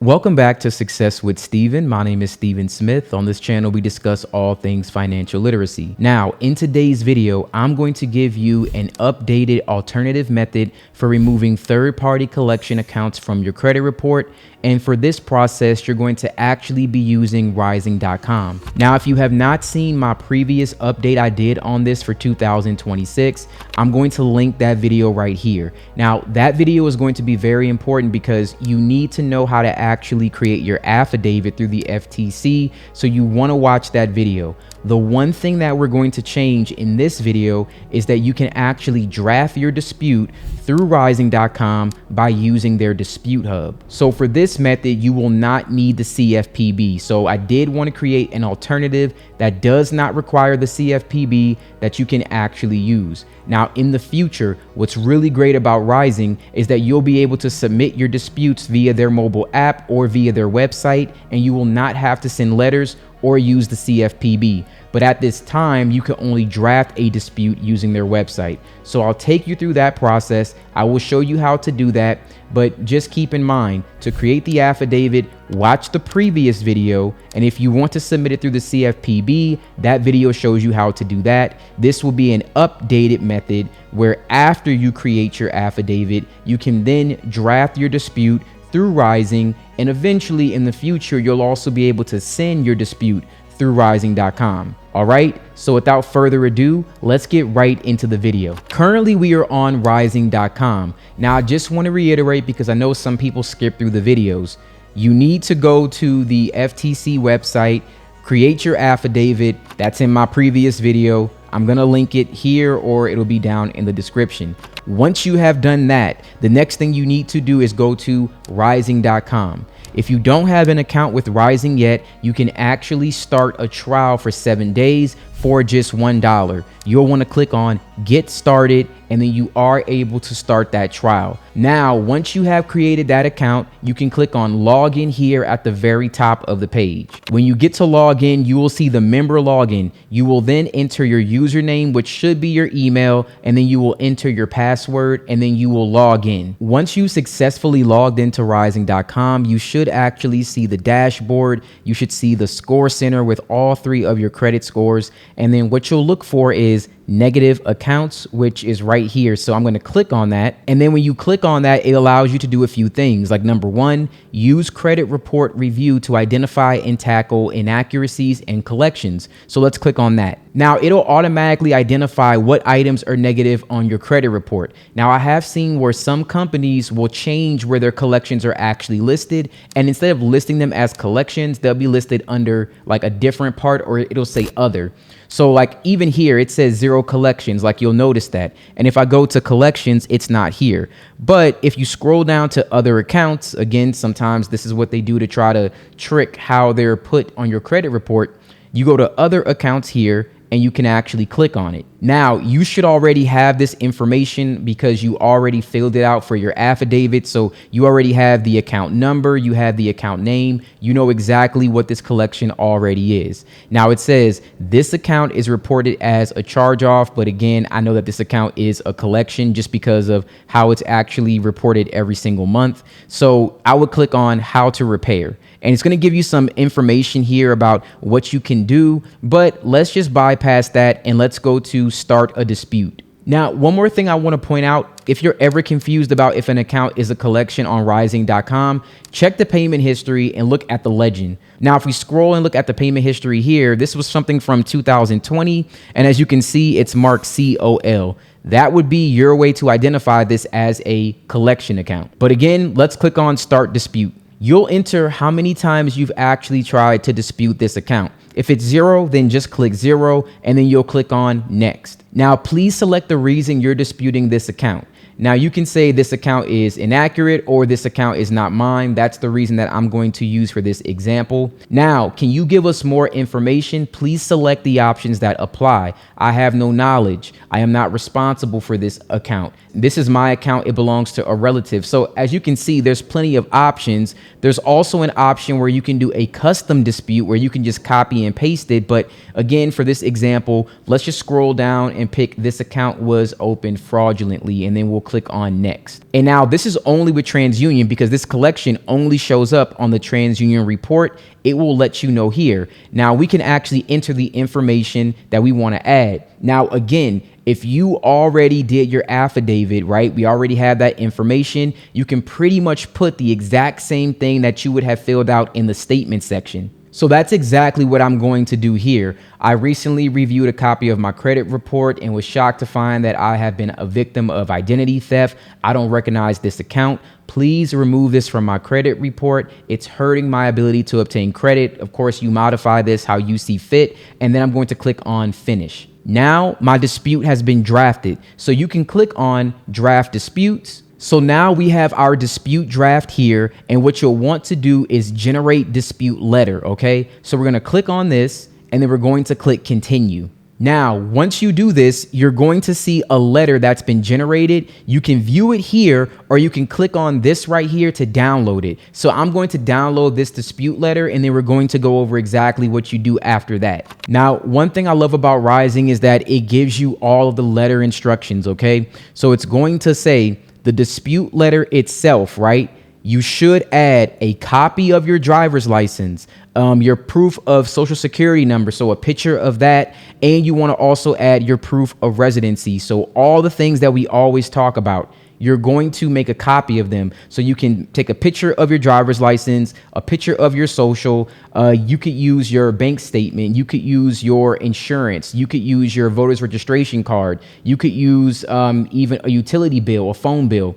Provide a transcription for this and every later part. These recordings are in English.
Welcome back to Success with Steven. My name is Steven Smith. On this channel, we discuss all things financial literacy. Now, in today's video, I'm going to give you an updated alternative method for removing third-party collection accounts from your credit report. And for this process, you're going to actually be using Rising.com. Now, if you have not seen my previous update I did on this for 2026, I'm going to link that video right here. Now, that video is going to be very important because you need to know how to actually create your affidavit through the FTC. So you want to watch that video. The one thing that we're going to change in this video is that you can actually draft your dispute through Rising.com by using their dispute hub. So for this method, you will not need the CFPB. So I did want to create an alternative that does not require the CFPB that you can actually use. Now, in the future, what's really great about Rising is that you'll be able to submit your disputes via their mobile app or via their website, and you will not have to send letters or use the CFPB. But at this time, you can only draft a dispute using their website. So I'll take you through that process. I will show you how to do that, but just keep in mind to create the affidavit, watch the previous video. And if you want to submit it through the CFPB, that video shows you how to do that. This will be an updated method where after you create your affidavit, you can then draft your dispute through Rising, and eventually in the future, you'll also be able to send your dispute through Rising.com. All right, so without further ado, let's get right into the video. Currently, we are on Rising.com. Now, I just want to reiterate because I know some people skip through the videos. You need to go to the FTC website, create your affidavit. That's in my previous video. I'm going to link it here or it'll be down in the description. Once you have done that, the next thing you need to do is go to Rising.com. If you don't have an account with Rising yet, you can actually start a trial for 7 days for just $1. You'll want to click on Get Started, and then you are able to start that trial. Now, once you have created that account, you can click on Login here at the very top of the page. When you get to login, you will see the member login. You will then enter your username, which should be your email, and then you will enter your password, and then you will log in. Once you successfully logged into Rising.com, you should actually see the dashboard. You should see the score center with all 3 of your credit scores. And then what you'll look for is negative accounts, which is right here. So I'm going to click on that. And then when you click on that, it allows you to do a few things like number 1, use credit report review to identify and tackle inaccuracies and collections. So let's click on that. Now it'll automatically identify what items are negative on your credit report. Now I have seen where some companies will change where their collections are actually listed. And instead of listing them as collections, they'll be listed under like a different part, or it'll say other. So like even here, it says 0 collections, like you'll notice that. And if I go to collections, it's not here. But if you scroll down to other accounts, again, sometimes this is what they do to try to trick how they're put on your credit report. You go to other accounts here and you can actually click on it. Now, you should already have this information because you already filled it out for your affidavit. So you already have the account number, you have the account name, you know exactly what this collection already is. Now it says this account is reported as a charge off, but again, I know that this account is a collection just because of how it's actually reported every single month. So I would click on how to repair. And it's going to give you some information here about what you can do, but let's just bypass that and let's go to start a dispute. Now, one more thing I want to point out, if you're ever confused about if an account is a collection on Rising.com, check the payment history and look at the legend. Now, if we scroll and look at the payment history here, this was something from 2020. And as you can see, it's marked COL. That would be your way to identify this as a collection account. But again, let's click on Start Dispute. You'll enter how many times you've actually tried to dispute this account. If it's 0, then just click 0 and then you'll click on Next. Now, please select the reason you're disputing this account. Now you can say this account is inaccurate or this account is not mine. That's the reason that I'm going to use for this example. Now, can you give us more information? Please select the options that apply. I have no knowledge. I am not responsible for this account. This is my account. It belongs to a relative. So as you can see, there's plenty of options. There's also an option where you can do a custom dispute where you can just copy and paste it. But again, for this example, let's just scroll down and pick this account was opened fraudulently, and then we'll click on next. And now this is only with TransUnion because this collection only shows up on the TransUnion report. It will let you know here. Now we can actually enter the information that we want to add. Now, again, if you already did your affidavit, right, we already have that information, you can pretty much put the exact same thing that you would have filled out in the statement section. So that's exactly what I'm going to do here. I recently reviewed a copy of my credit report and was shocked to find that I have been a victim of identity theft. I don't recognize this account. Please remove this from my credit report. It's hurting my ability to obtain credit. Of course, you modify this how you see fit, and then I'm going to click on finish. Now my dispute has been drafted. So you can click on draft disputes. So now we have our dispute draft here, and what you'll want to do is generate dispute letter, okay? So we're gonna click on this, and then we're going to click continue. Now, once you do this, you're going to see a letter that's been generated. You can view it here, or you can click on this right here to download it. So I'm going to download this dispute letter, and then we're going to go over exactly what you do after that. Now, one thing I love about Rising is that it gives you all of the letter instructions, okay? So it's going to say, the dispute letter itself, right? You should add a copy of your driver's license, your proof of social security number, so a picture of that, and you want to also add your proof of residency. So all the things that we always talk about, you're going to make a copy of them. So you can take a picture of your driver's license, a picture of your social. You could use your bank statement. You could use your insurance. You could use your voter's registration card. You could use even a utility bill, a phone bill.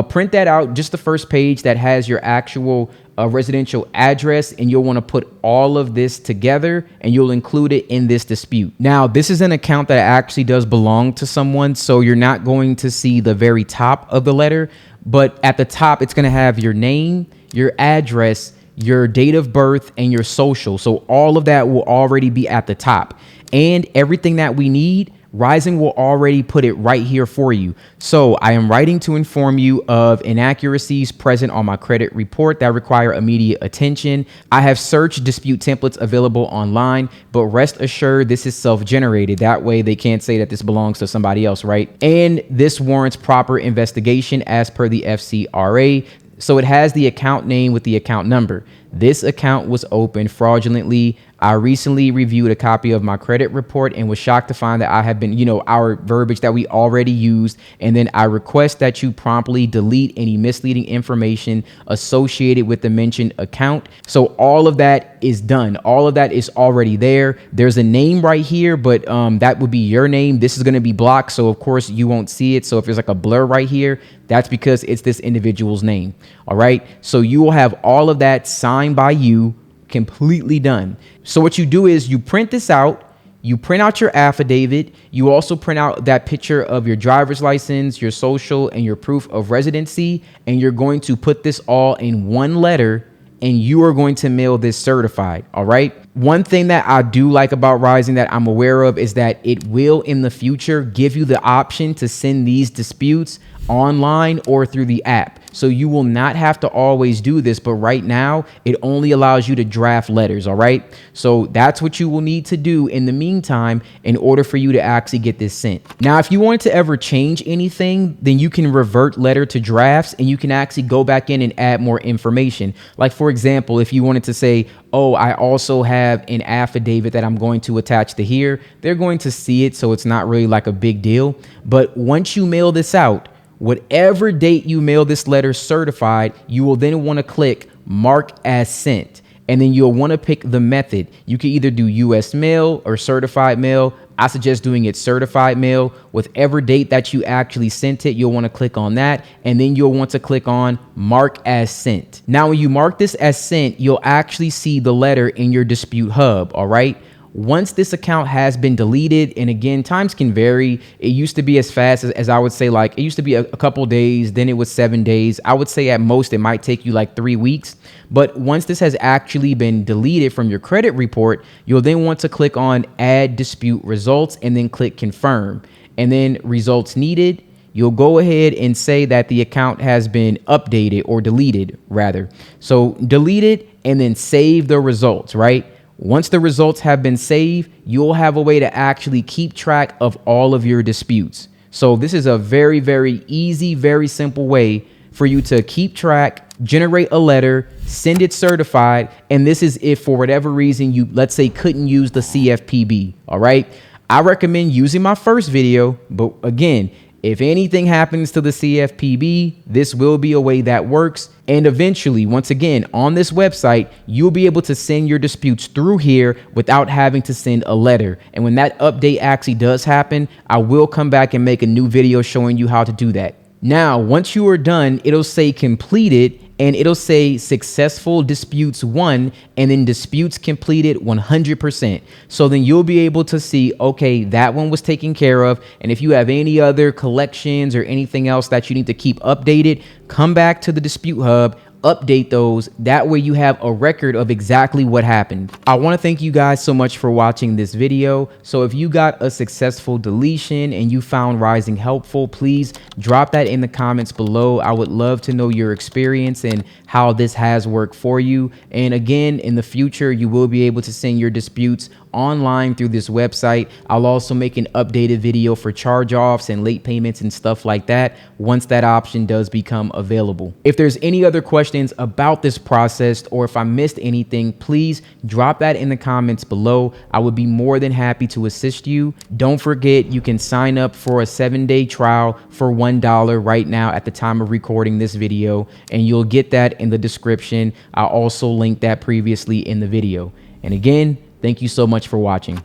Print that out, just the first page that has your actual residential address, and you'll want to put all of this together and you'll include it in this dispute. Now, this is an account that actually does belong to someone, so you're not going to see the very top of the letter, but at the top, it's going to have your name, your address, your date of birth, and your social. So all of that will already be at the top, and everything that we need, Rising will already put it right here for you. So I am writing to inform you of inaccuracies present on my credit report that require immediate attention. I have searched dispute templates available online, but rest assured this is self-generated. That way they can't say that this belongs to somebody else, right? And this warrants proper investigation as per the FCRA. So it has the account name with the account number. This account was opened fraudulently. I recently reviewed a copy of my credit report and was shocked to find that I have been, our verbiage that we already used. And then I request that you promptly delete any misleading information associated with the mentioned account. So all of that is done. All of that is already there. There's a name right here, but that would be your name. This is going to be blocked. So of course you won't see it. So if there's like a blur right here, that's because it's this individual's name. All right. So you will have all of that signed by you, completely done. So what you do is you print this out, you print out your affidavit, you also print out that picture of your driver's license, your social, and your proof of residency, and you're going to put this all in one letter, and you are going to mail this certified. All right. One thing that I do like about Rising that I'm aware of is that it will in the future give you the option to send these disputes online or through the app. So you will not have to always do this, but right now it only allows you to draft letters. All right. So that's what you will need to do in the meantime in order for you to actually get this sent. Now, if you wanted to ever change anything, then you can revert letter to drafts and you can actually go back in and add more information. Like, for example, if you wanted to say, oh, I also have an affidavit that I'm going to attach to here, they're going to see it. So it's not really like a big deal. But once you mail this out, whatever date you mail this letter certified, you will then want to click mark as sent. And then you'll want to pick the method. You can either do US mail or certified mail. I suggest doing it certified mail. Whatever date that you actually sent it, you'll want to click on that. And then you'll want to click on mark as sent. Now, when you mark this as sent, you'll actually see the letter in your dispute hub. All right. Once this account has been deleted, and again, times can vary. It used to be as fast as I would say, like it used to be a couple days, then it was 7 days. I would say at most it might take you like 3 weeks. But once this has actually been deleted from your credit report, you'll then want to click on add dispute results and then click confirm. And then results needed, you'll go ahead and say that the account has been updated or deleted rather. So delete it and then save the results, right? Once the results have been saved, you'll have a way to actually keep track of all of your disputes. So this is a very, very easy, very simple way for you to keep track, generate a letter, send it certified. And this is if for whatever reason you, let's say, couldn't use the CFPB. All right. I recommend using my first video. But again, if anything happens to the CFPB, this will be a way that works. And eventually, once again, on this website, you'll be able to send your disputes through here without having to send a letter. And when that update actually does happen, I will come back and make a new video showing you how to do that. Now, once you are done, it'll say completed and it'll say successful disputes won and then disputes completed 100%. So then you'll be able to see, okay, that one was taken care of. And if you have any other collections or anything else that you need to keep updated, come back to the dispute hub, update those. That way you have a record of exactly what happened. I want to thank you guys so much for watching this video. So if you got a successful deletion and you found Rising helpful, please drop that in the comments below. I would love to know your experience and how this has worked for you. And again, in the future, you will be able to send your disputes online through this website. I'll also make an updated video for charge-offs and late payments and stuff like that once that option does become available. If there's any other questions about this process or if I missed anything, please drop that in the comments below. I would be more than happy to assist you. Don't forget, you can sign up for a 7-day trial for $1 right now at the time of recording this video, and you'll get that in the description. I'll also link that previously in the video. And again, thank you so much for watching.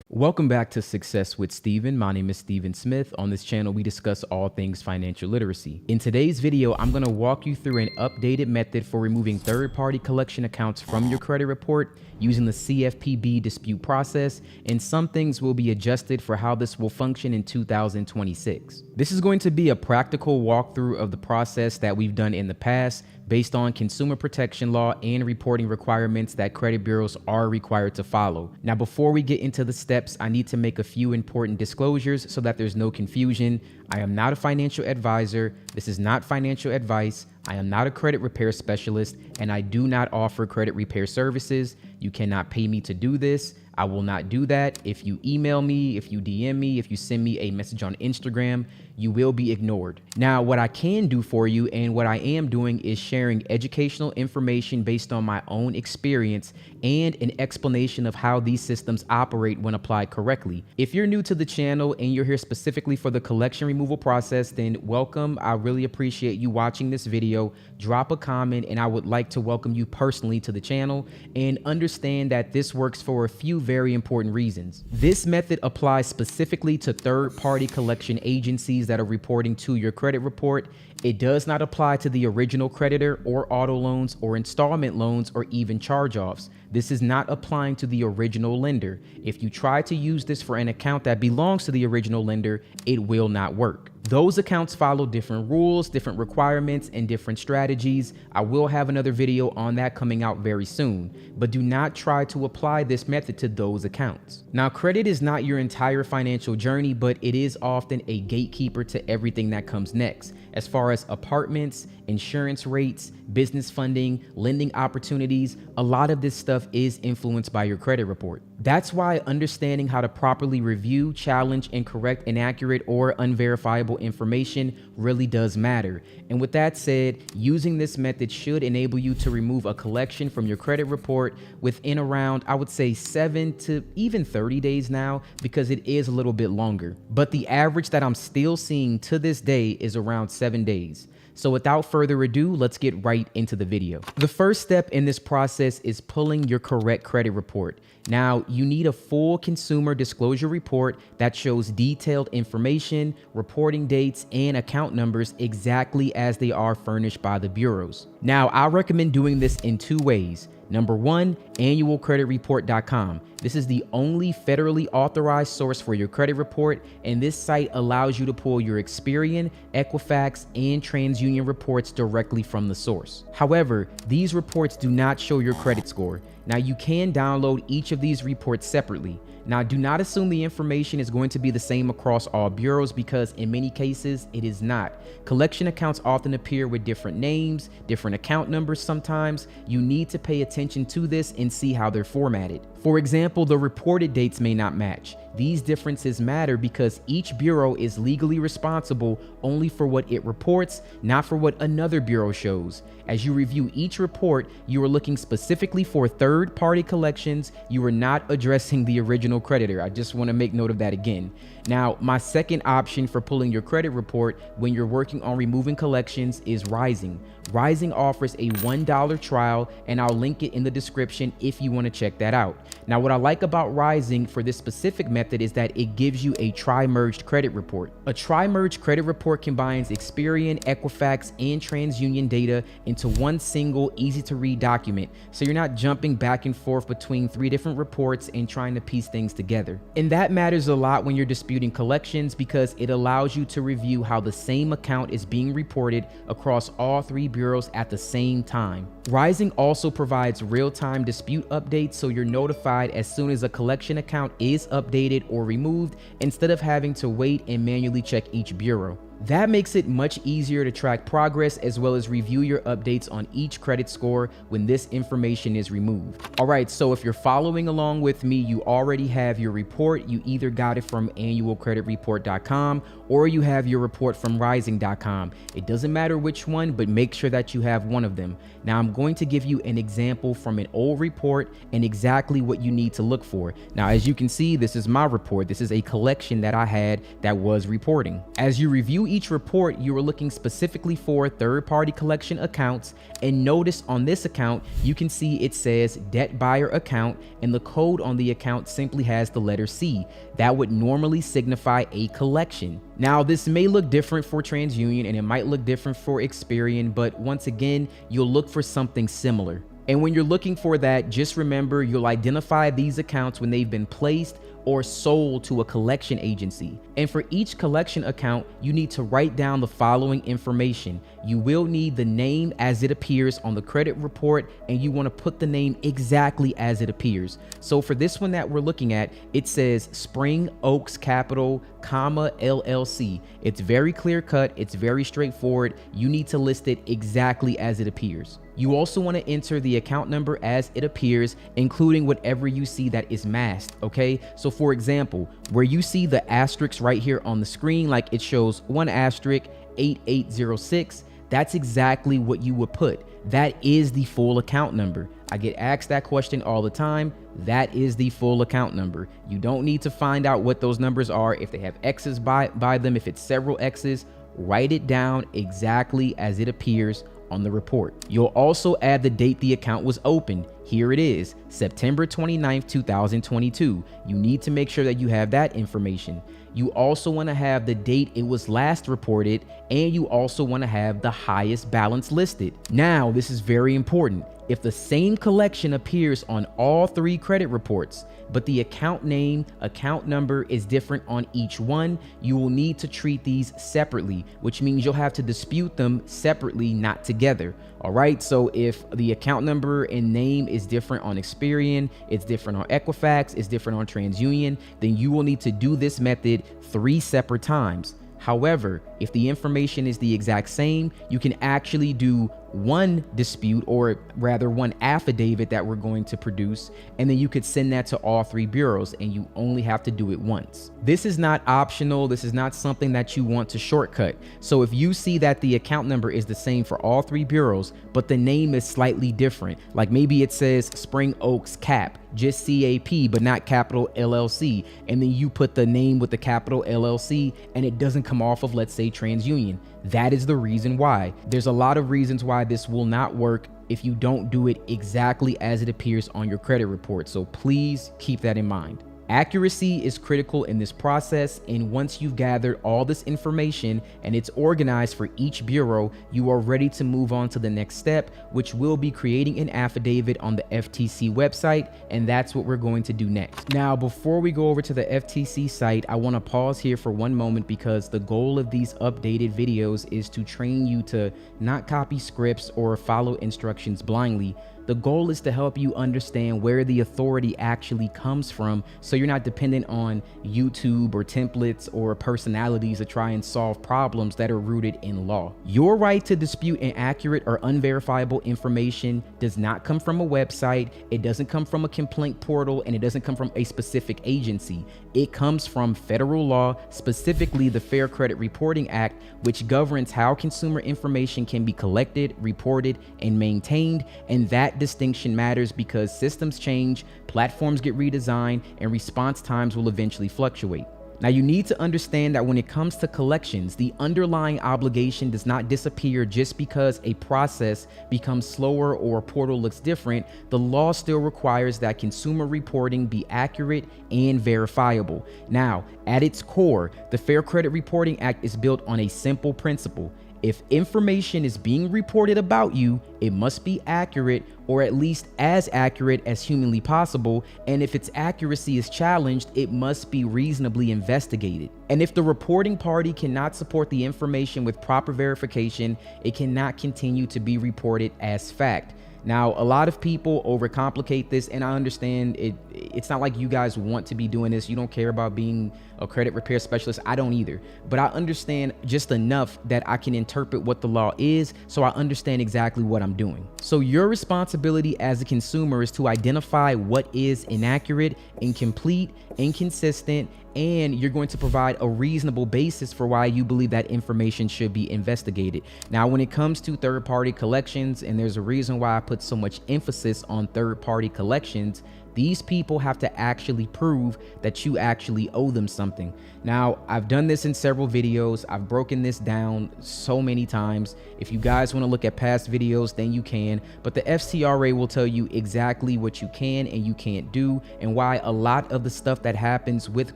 Welcome back to Success with Steven. My name is Steven Smith. On this channel, we discuss all things financial literacy. In today's video, I'm going to walk you through an updated method for removing third-party collection accounts from your credit report using the CFPB dispute process, and some things will be adjusted for how this will function in 2026. This is going to be a practical walkthrough of the process that we've done in the past based on consumer protection law and reporting requirements that credit bureaus are required to follow. Now, before we get into the steps, I need to make a few important disclosures so that there's no confusion. I am not a financial advisor. This is not financial advice. I am not a credit repair specialist, and I do not offer credit repair services. You cannot pay me to do this. I will not do that. If you email me, if you DM me, if you send me a message on Instagram, you will be ignored. Now, what I can do for you and what I am doing is sharing educational information based on my own experience and an explanation of how these systems operate when applied correctly. If you're new to the channel and you're here specifically for the collection removal process, then welcome. I really appreciate you watching this video. Drop a comment and I would like to welcome you personally to the channel, and understand that this works for a few very important reasons. This method applies specifically to third-party collection agencies that are reporting to your credit report. It does not apply to the original creditor or auto loans or installment loans or even charge-offs. This is not applying to the original lender. If you try to use this for an account that belongs to the original lender, it will not work. Those accounts follow different rules, different requirements, and different strategies. I will have another video on that coming out very soon, but do not try to apply this method to those accounts. Now, credit is not your entire financial journey, but it is often a gatekeeper to everything that comes next. As far as apartments, insurance rates, business funding, lending opportunities, a lot of this stuff is influenced by your credit report. That's why understanding how to properly review, challenge, and correct inaccurate or unverifiable information really does matter. And with that said, using this method should enable you to remove a collection from your credit report within around, I would say, 7 to even 30 days now, because it is a little bit longer. But the average that I'm still seeing to this day is around 7 days. So without further ado, let's get right into the video. The first step in this process is pulling your correct credit report. Now, you need a full consumer disclosure report that shows detailed information, reporting dates, and account numbers exactly as they are furnished by the bureaus. Now, I recommend doing this in 2 ways. Number 1, annualcreditreport.com. This is the only federally authorized source for your credit report, and this site allows you to pull your Experian, Equifax, and TransUnion reports directly from the source. However, these reports do not show your credit score. Now, you can download each of these reports separately. Now, do not assume the information is going to be the same across all bureaus, because in many cases it is not. Collection accounts often appear with different names, different account numbers sometimes. You need to pay attention to this and see how they're formatted. For example, the reported dates may not match. These differences matter because each bureau is legally responsible only for what it reports, not for what another bureau shows. As you review each report, you are looking specifically for third-party collections. You are not addressing the original creditor. I just want to make note of that again. Now, my second option for pulling your credit report when you're working on removing collections is Rising. Rising offers a $1 trial, and I'll link it in the description if you want to check that out. Now, what I like about Rising for this specific method is that it gives you a tri-merged credit report. A tri-merged credit report combines Experian, Equifax, and TransUnion data into one single, easy-to-read document, so you're not jumping back and forth between 3 different reports and trying to piece things together. And that matters a lot when you're disputing collections, because it allows you to review how the same account is being reported across all 3 bureaus at the same time. Rising also provides real-time dispute updates, so you're notified as soon as a collection account is updated or removed, instead of having to wait and manually check each bureau. That makes it much easier to track progress as well as review your updates on each credit score when this information is removed. All right, so if you're following along with me, you already have your report. You either got it from annualcreditreport.com or you have your report from rising.com. It doesn't matter which one, but make sure that you have one of them. Now, I'm going to give you an example from an old report and exactly what you need to look for. Now, as you can see, this is my report. This is a collection that I had that was reporting. As you review each report, you are looking specifically for third-party collection accounts, and notice on this account, you can see it says debt buyer account, and the code on the account simply has the letter C. That would normally signify a collection. Now, this may look different for TransUnion and it might look different for Experian, but once again, you'll look for something similar. And when you're looking for that, just remember you'll identify these accounts when they've been placed or sold to a collection agency. And for each collection account, you need to write down the following information. You will need the name as it appears on the credit report, and you want to put the name exactly as it appears. So for this one that we're looking at, it says Spring Oaks Capital, LLC. It's very clear cut. It's very straightforward. You need to list it exactly as it appears. You also want to enter the account number as it appears, including whatever you see that is masked, okay? So for example, where you see the asterisk right here on the screen, like it shows 1*8806, that's exactly what you would put. That is the full account number. I get asked that question all the time. That is the full account number. You don't need to find out what those numbers are. If they have X's by them, if it's several X's, write it down exactly as it appears on the report. You'll also add the date the account was opened. Here it is, September 29th, 2022. You need to make sure that you have that information. You also want to have the date it was last reported, and you also want to have the highest balance listed. Now, this is very important. If the same collection appears on all 3 credit reports, but the account name, account number is different on each one, you will need to treat these separately, which means you'll have to dispute them separately, not together. All right, so if the account number and name is different on Experian, it's different on Equifax, it's different on TransUnion, then you will need to do this method 3 separate times. However, if the information is the exact same, you can actually do one dispute, or rather one affidavit that we're going to produce, and then you could send that to all 3 bureaus, and you only have to do it once. This is not optional. This is not something that you want to shortcut. So if you see that the account number is the same for all 3 bureaus, but the name is slightly different, like maybe it says Spring Oaks Cap, just CAP, but not capital LLC, and then you put the name with the capital LLC and it doesn't come off of, let's say, TransUnion, that is the reason why. There's a lot of reasons why this will not work if you don't do it exactly as it appears on your credit report. So please keep that in mind. Accuracy is critical in this process, and once you've gathered all this information and it's organized for each bureau, you are ready to move on to the next step, which will be creating an affidavit on the FTC website, and that's what we're going to do next. Now, before we go over to the FTC site, I want to pause here for one moment, because the goal of these updated videos is to train you to not copy scripts or follow instructions blindly, The goal is to help you understand where the authority actually comes from, so you're not dependent on YouTube or templates or personalities to try and solve problems that are rooted in law. Your right to dispute inaccurate or unverifiable information does not come from a website, it doesn't come from a complaint portal, and it doesn't come from a specific agency. It comes from federal law, specifically the Fair Credit Reporting Act, which governs how consumer information can be collected, reported, and maintained. And that distinction matters because systems change, platforms get redesigned, and response times will eventually fluctuate. Now, you need to understand that when it comes to collections, the underlying obligation does not disappear just because a process becomes slower or a portal looks different. The law still requires that consumer reporting be accurate and verifiable. Now, at its core, the Fair Credit Reporting Act is built on a simple principle. If information is being reported about you, it must be accurate, or at least as accurate as humanly possible. And if its accuracy is challenged, it must be reasonably investigated. And if the reporting party cannot support the information with proper verification, it cannot continue to be reported as fact. Now, a lot of people overcomplicate this, and I understand it's not like you guys want to be doing this. You don't care about being a credit repair specialist. I don't either. But I understand just enough that I can interpret what the law is, so I understand exactly what I'm doing. So your responsibility as a consumer is to identify what is inaccurate, incomplete, inconsistent, and you're going to provide a reasonable basis for why you believe that information should be investigated. Now, when it comes to third-party collections, and there's a reason why I put so much emphasis on third-party collections, these people have to actually prove that you actually owe them something. Now, I've done this in several videos. I've broken this down so many times. If you guys want to look at past videos, then you can. But the FCRA will tell you exactly what you can and you can't do, and why a lot of the stuff that happens with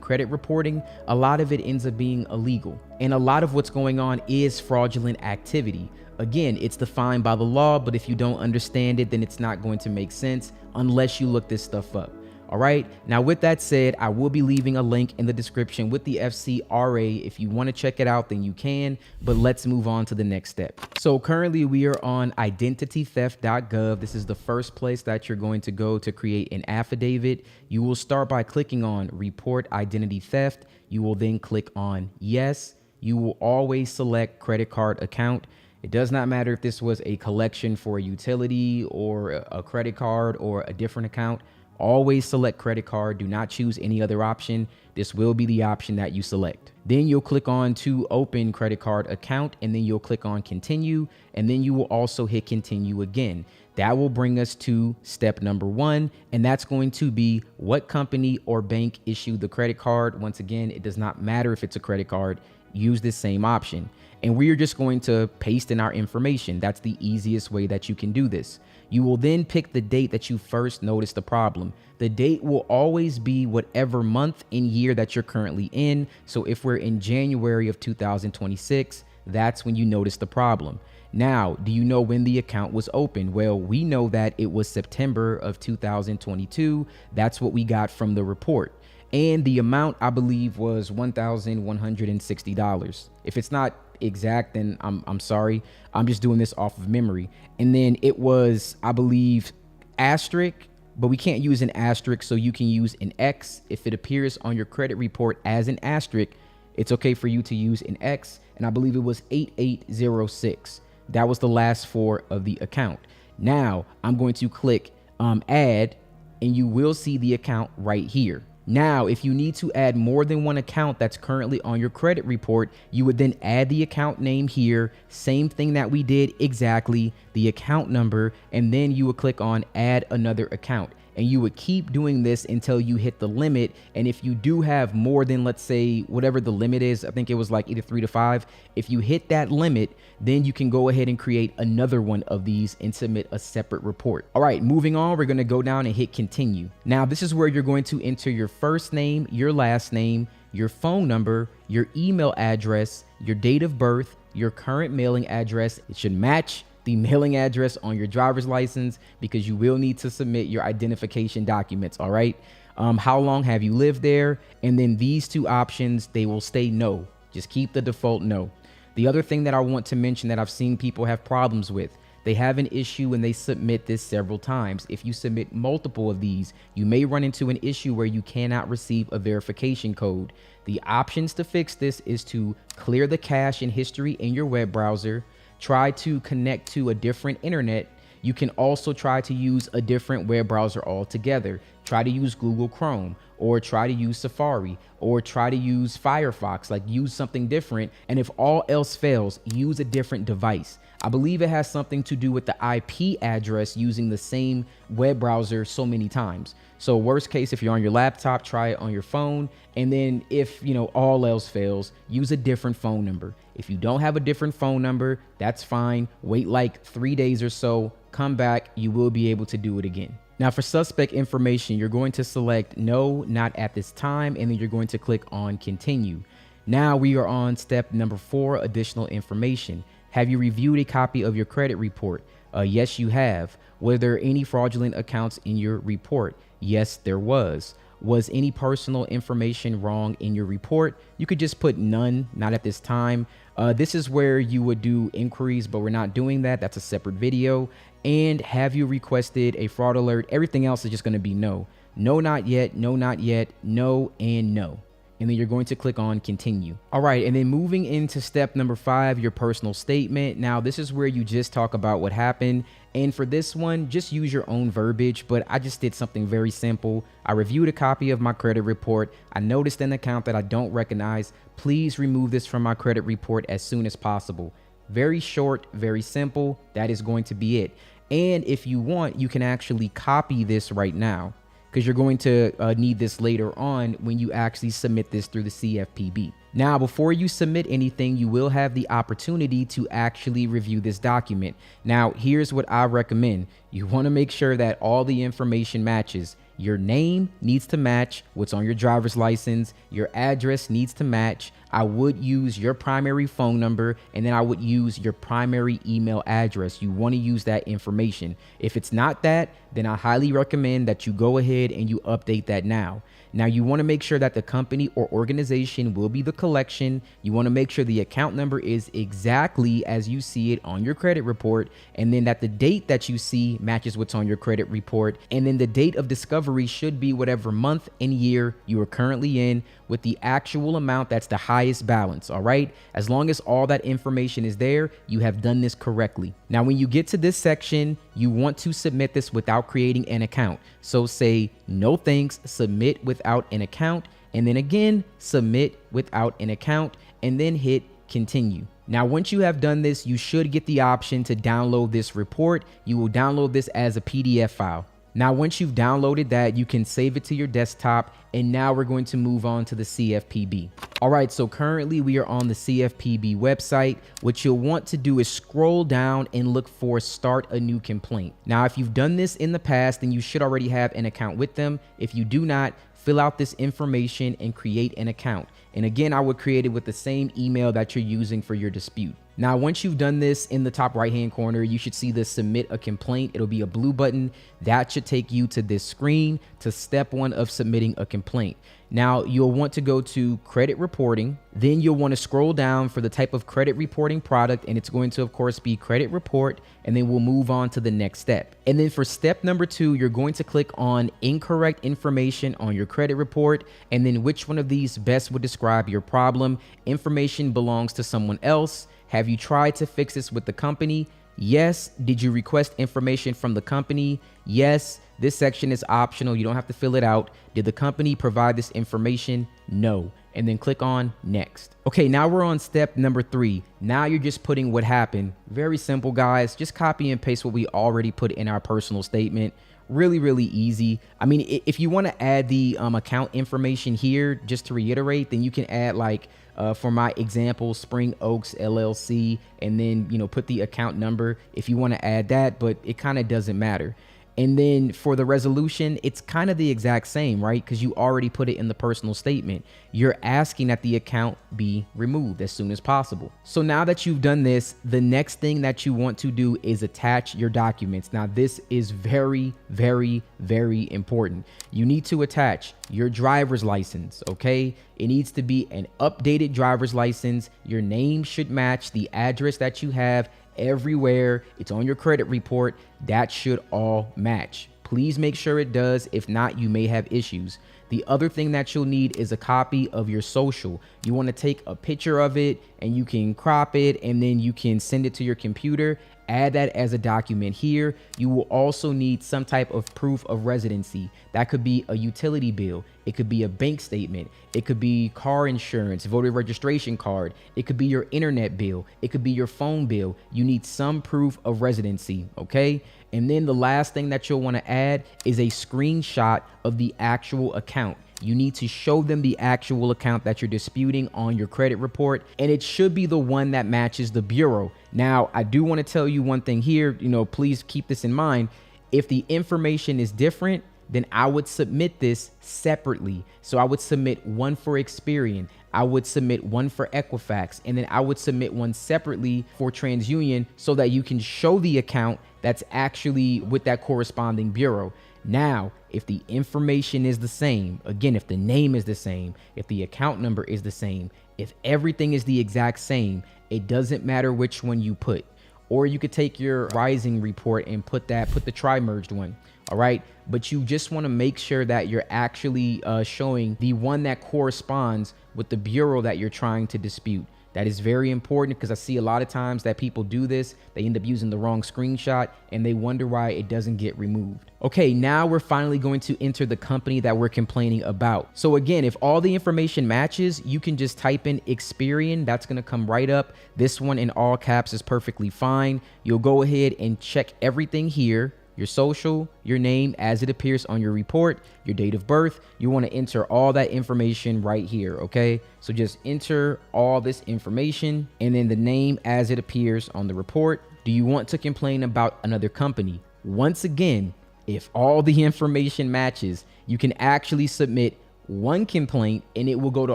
credit reporting, a lot of it ends up being illegal. And a lot of what's going on is fraudulent activity. Again, it's defined by the law, but if you don't understand it, then it's not going to make sense unless you look this stuff up. All right. Now, with that said, I will be leaving a link in the description with the FCRA. If you want to check it out, then you can. But let's move on to the next step. So currently we are on IdentityTheft.gov. This is the first place that you're going to go to create an affidavit. You will start by clicking on Report Identity Theft. You will then click on Yes. You will always select credit card account. It does not matter if this was a collection for a utility or a credit card or a different account. Always select credit card. Do not choose any other option. This will be the option that you select. Then you'll click on to open credit card account, and then you'll click on continue, and then you will also hit continue again. That will bring us to step number 1, and that's going to be what company or bank issued the credit card. Once again, it does not matter if it's a credit card. Use this same option. And we are just going to paste in our information. That's the easiest way that you can do this. You will then pick the date that you first noticed the problem. The date will always be whatever month and year that you're currently in. So if we're in January of 2026, that's when you notice the problem. Now, do you know when the account was opened? Well, we know that it was September of 2022. That's what we got from the report. And the amount, I believe, was $1,160. If it's not exact, then I'm sorry. I'm just doing this off of memory. And then it was, I believe, asterisk, but we can't use an asterisk, so you can use an X. If it appears on your credit report as an asterisk, it's okay for you to use an X. And I believe it was 8806. That was the last 4 of the account. Now I'm going to click add, and you will see the account right here. Now, if you need to add more than one account that's currently on your credit report, you would then add the account name here, same thing that we did exactly, the account number, and then you would click on add another account. And you would keep doing this until you hit the limit. And if you do have more than, let's say, whatever the limit is, I think it was like either 3 to 5. If you hit that limit, then you can go ahead and create another one of these and submit a separate report. All right, moving on, we're going to go down and hit continue. Now, this is where you're going to enter your first name, your last name, your phone number, your email address, your date of birth, your current mailing address. It should match the mailing address on your driver's license because you will need to submit your identification documents. All right. How long have you lived there? And then these 2 options, they will stay no. Just keep the default no. The other thing that I want to mention that I've seen people have problems with, They have an issue when they submit this several times. If you submit multiple of these, you may run into an issue where you cannot receive a verification code. The options to fix this is to clear the cache and history in your web browser, try to connect to a different internet. You can also try to use a different web browser altogether. Try to use Google Chrome, or try to use Safari, or try to use Firefox, like use something different. And if all else fails, use a different device. I believe it has something to do with the IP address using the same web browser so many times. So worst case, if you're on your laptop, try it on your phone. And then if, all else fails, use a different phone number. If you don't have a different phone number, that's fine. Wait like 3 days or so, come back, you will be able to do it again. Now for suspect information, you're going to select no, not at this time, and then you're going to click on continue. Now we are on step number 4, additional information. Have you reviewed a copy of your credit report? Yes, you have. Were there any fraudulent accounts in your report? Yes, there was. Was any personal information wrong in your report? You could just put none, not at this time. This is where you would do inquiries, but we're not doing that. That's a separate video. And have you requested a fraud alert? Everything else is just going to be no. No, not yet. No, not yet. No, and no. And then you're going to click on continue. All right. And then moving into step number 5, your personal statement. Now, this is where you just talk about what happened. And for this one, just use your own verbiage, but I just did something very simple. I reviewed a copy of my credit report. I noticed an account that I don't recognize. Please remove this from my credit report as soon as possible. Very short, very simple. That is going to be it. And if you want, you can actually copy this right now, because you're going to need this later on when you actually submit this through the CFPB. Now, before you submit anything, you will have the opportunity to actually review this document. Now, here's what I recommend. You want to make sure that all the information matches. Your name needs to match what's on your driver's license. Your address needs to match. I would use your primary phone number, and then I would use your primary email address. You want to use that information. If it's not that, then I highly recommend that you go ahead and you update that now. Now, you want to make sure that the company or organization will be the collection. You want to make sure the account number is exactly as you see it on your credit report, and then that the date that you see matches what's on your credit report. And then the date of discovery should be whatever month and year you are currently in, with the actual amount that's the highest balance. All right. As long as all that information is there, you have done this correctly. Now, when you get to this section, you want to submit this without creating an account. So say no thanks, submit without an account, and then again, submit without an account, and then hit continue. Now, once you have done this, you should get the option to download this report. You will download this as a PDF file. Now, once you've downloaded that, you can save it to your desktop. And now we're going to move on to the CFPB. All right, so currently we are on the CFPB website. What you'll want to do is scroll down and look for start a new complaint. Now, if you've done this in the past, then you should already have an account with them. If you do not, fill out this information and create an account. And again, I would create it with the same email that you're using for your dispute. Now, once you've done this, in the top right-hand corner, you should see the submit a complaint. It'll be a blue button. That should take you to this screen, to step 1 of submitting a complaint. Now, you'll want to go to credit reporting. Then you'll want to scroll down for the type of credit reporting product, and it's going to, of course, be credit report, and then we'll move on to the next step. And then for step number 2, you're going to click on incorrect information on your credit report, and then which one of these best would describe your problem. Information belongs to someone else. Have you tried to fix this with the company? Yes. Did you request information from the company? Yes. This section is optional. You don't have to fill it out. Did the company provide this information? No. And then click on next. Okay, now we're on step number 3. Now you're just putting what happened. Very simple, guys. Just copy and paste what we already put in our personal statement. Really easy. I mean, if you want to add the account information here, just to reiterate, then you can add, like, for my example, Spring Oaks LLC, and then, put the account number if you want to add that, but it kind of doesn't matter. And then for the resolution, it's kind of the exact same, right? Because you already put it in the personal statement. You're asking that the account be removed as soon as possible. So now that you've done this, the next thing that you want to do is attach your documents. Now, this is very important. You need to attach your driver's license, okay? It needs to be an updated driver's license. Your name should match the address that you have everywhere. It's on your credit report. That should all match. Please make sure it does. If not, you may have issues. The other thing that you'll need is a copy of your social. You want to take a picture of it and you can crop it and then you can send it to your computer. Add that as a document here. You will also need some type of proof of residency. That could be a utility bill. It could be a bank statement. It could be car insurance, voter registration card. It could be your internet bill. It could be your phone bill. You need some proof of residency, okay? And then the last thing that you'll want to add is a screenshot of the actual account. You need to show them the actual account that you're disputing on your credit report, and it should be the one that matches the bureau. Now, I do want to tell you one thing here, please keep this in mind. If the information is different, then I would submit this separately. So I would submit one for Experian, I would submit one for Equifax, and then I would submit one separately for TransUnion so that you can show the account that's actually with that corresponding bureau. Now, if the information is the same, again, if the name is the same, if the account number is the same, if everything is the exact same, it doesn't matter which one you put. Or you could take your Rising report and put the tri-merged one. All right. But you just want to make sure that you're actually showing the one that corresponds with the bureau that you're trying to dispute. That is very important because I see a lot of times that people do this. They end up using the wrong screenshot and they wonder why it doesn't get removed. Okay, now we're finally going to enter the company that we're complaining about. So again, if all the information matches, you can just type in Experian. That's going to come right up. This one in all caps is perfectly fine. You'll go ahead and check everything here. Your social, your name as it appears on your report, your date of birth. You want to enter all that information right here, okay? So just enter all this information and then the name as it appears on the report. Do you want to complain about another company? Once again, if all the information matches, you can actually submit one complaint and it will go to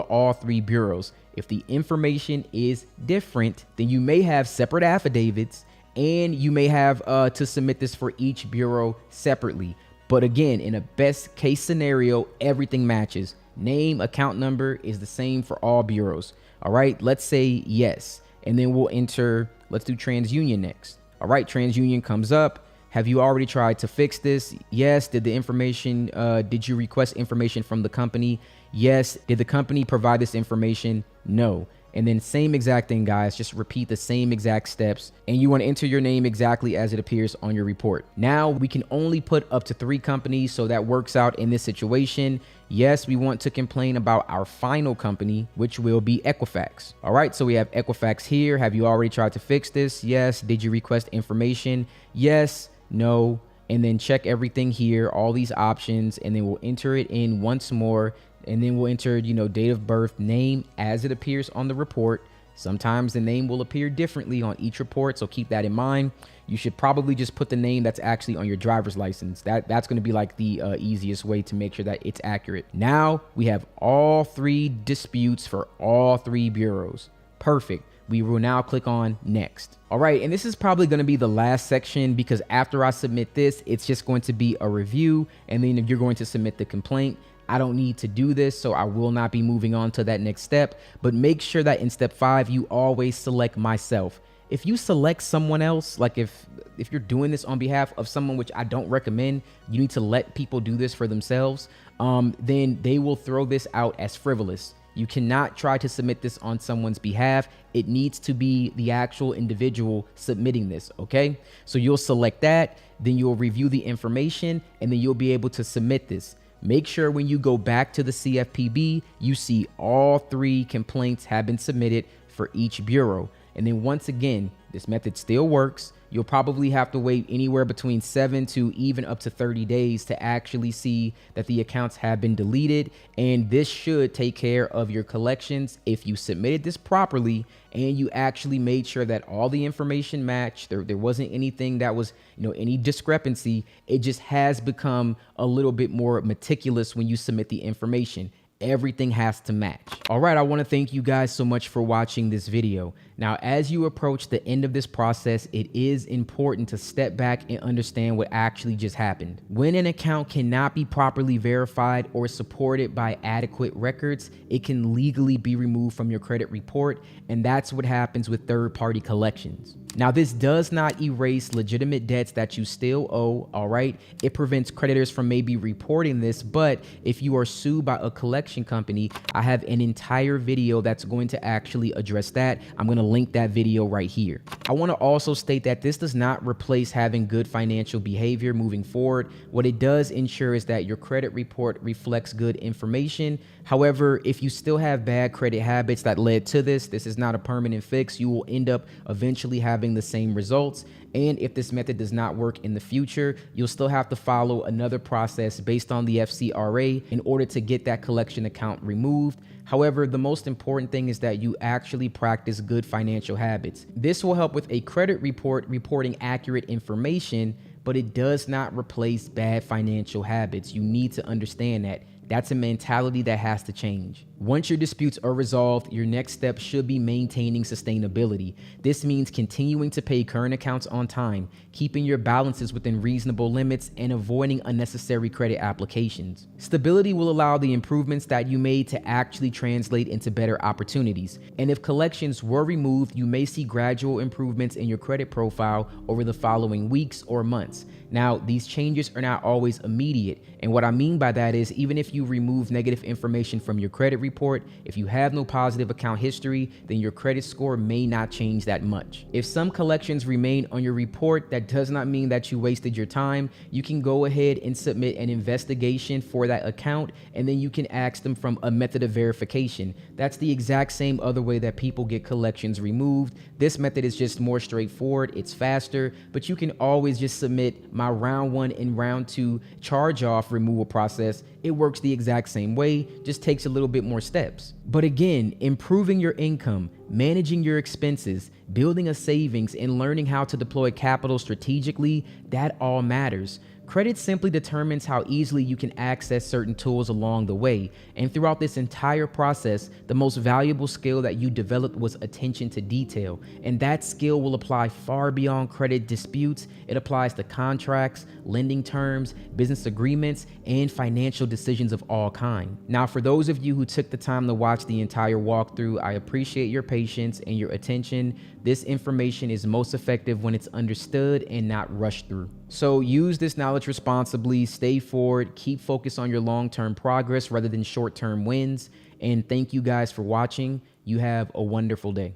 all three bureaus. If the information is different, then you may have separate affidavits and you may have to submit this for each bureau separately. But again, in a best case scenario, everything matches. Name, account number is the same for all bureaus. All right, let's say yes. And then we'll enter, let's do TransUnion next. All right, TransUnion comes up. Have you already tried to fix this? Yes. Did you request information from the company? Yes. Did the company provide this information? No. And then same exact thing, guys, just repeat the same exact steps. And you want to enter your name exactly as it appears on your report. Now we can only put up to 3 companies. So that works out in this situation. Yes, we want to complain about our final company, which will be Equifax. All right, so we have Equifax here. Have you already tried to fix this? Yes. Did you request information? Yes, no. And then check everything here, all these options, and then we'll enter it in once more. And then we'll enter, date of birth, name as it appears on the report. Sometimes the name will appear differently on each report, so keep that in mind. You should probably just put the name that's actually on your driver's license. That's going to be like the easiest way to make sure that it's accurate. Now we have all 3 disputes for all 3 bureaus. Perfect. We will now click on next. All right, and this is probably going to be the last section because after I submit this, it's just going to be a review, and then if you're going to submit the complaint, I don't need to do this, so I will not be moving on to that next step. But make sure that in step 5, you always select myself. If you select someone else, like if you're doing this on behalf of someone, which I don't recommend, you need to let people do this for themselves, then they will throw this out as frivolous. You cannot try to submit this on someone's behalf. It needs to be the actual individual submitting this, okay? So you'll select that, then you'll review the information, and then you'll be able to submit this. Make sure when you go back to the CFPB, you see all 3 complaints have been submitted for each bureau. And then once again, this method still works. You'll probably have to wait anywhere between 7 to even up to 30 days to actually see that the accounts have been deleted. And this should take care of your collections if you submitted this properly and you actually made sure that all the information matched. There wasn't anything that was, any discrepancy. It just has become a little bit more meticulous when you submit the information. Everything has to match. All right, I want to thank you guys so much for watching this video. Now, as you approach the end of this process, it is important to step back and understand what actually just happened. When an account cannot be properly verified or supported by adequate records, it can legally be removed from your credit report, and that's what happens with third-party collections. Now, this does not erase legitimate debts that you still owe, all right? It prevents creditors from maybe reporting this, but if you are sued by a collection company, I have an entire video that's going to actually address that. I'm going to link that video right here. I want to also state that this does not replace having good financial behavior moving forward. What it does ensure is that your credit report reflects good information. However, if you still have bad credit habits that led to this is not a permanent fix. You will end up eventually having the same results. And if this method does not work in the future, you'll still have to follow another process based on the FCRA in order to get that collection account removed. However, the most important thing is that you actually practice good financial habits. This will help with a credit report reporting accurate information, but it does not replace bad financial habits. You need to understand that. That's a mentality that has to change. Once your disputes are resolved, your next step should be maintaining sustainability. This means continuing to pay current accounts on time, keeping your balances within reasonable limits, and avoiding unnecessary credit applications. Stability will allow the improvements that you made to actually translate into better opportunities. And if collections were removed, you may see gradual improvements in your credit profile over the following weeks or months. Now, these changes are not always immediate. And what I mean by that is, even if you remove negative information from your credit report, if you have no positive account history, then your credit score may not change that much. If some collections remain on your report, that does not mean that you wasted your time. You can go ahead and submit an investigation for that account, and then you can ask them from a method of verification. That's the exact same other way that people get collections removed. This method is just more straightforward, it's faster, but you can always just submit my round 1 and round 2 charge-off removal process. It works the exact same way, just takes a little bit more steps. But again, improving your income, managing your expenses, building a savings, and learning how to deploy capital strategically, that all matters. Credit simply determines how easily you can access certain tools along the way. And throughout this entire process, the most valuable skill that you developed was attention to detail. And that skill will apply far beyond credit disputes. It applies to contracts, lending terms, business agreements, and financial decisions of all kinds. Now, for those of you who took the time to watch the entire walkthrough, I appreciate your patience and your attention. This information is most effective when it's understood and not rushed through. So use this knowledge responsibly, stay forward, keep focused on your long-term progress rather than short-term wins. And thank you guys for watching. You have a wonderful day.